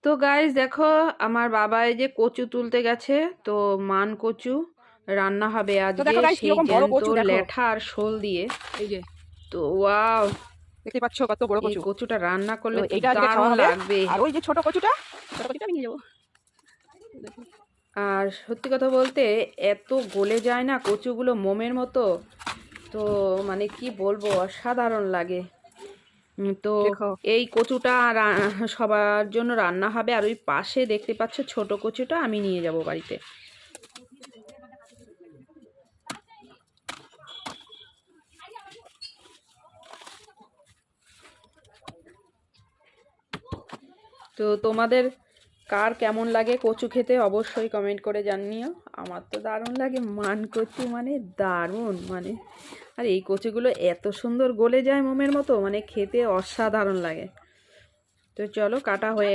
তো গাইস দেখো, আমার বাবা এই যে কচু তুলতে গেছে। তো মান কচু রান্না হবে তো আজকে, দেখো গাইস সেই কিরকম বড় জ্যান্ত কচু দেখো। ল্যাঠা আর শোল দিয়ে। এই যে তো ওয়াও, দেখতে পাচ্ছ কত বড় এই কচু। কচুটা রান্না তো করলে তো এইটা আজকে খাওয়া দারুণ হবে। লাগবে। আর ওই যে ছোট কচুটা আমি নিয়ে যাবো। আর সত্যি কথা বলতে এত গলে যায় না কচুগুলো, মোমের মতো। তো মানে কি বলবো, অসাধারণ লাগে। তো দেখো এই কচুটা সবার জন্য রান্না হবে। আর ওই পাশে দেখতে পাচ্ছ ছোট কচুটা আমি নিয়ে যাব বাড়িতে। তো তোমাদের কার কেমন লাগে কচু খেতে অবশ্যই কমেন্ট করে জানিও। আমার তো দারুণ লাগে, মান কচু মানে দারুণ মানে। আর এই কচুগুলো এত সুন্দর গলে যায় মোমের মতো, মানে খেতে অসাধারণ লাগে। তো চলো, কাটা হয়ে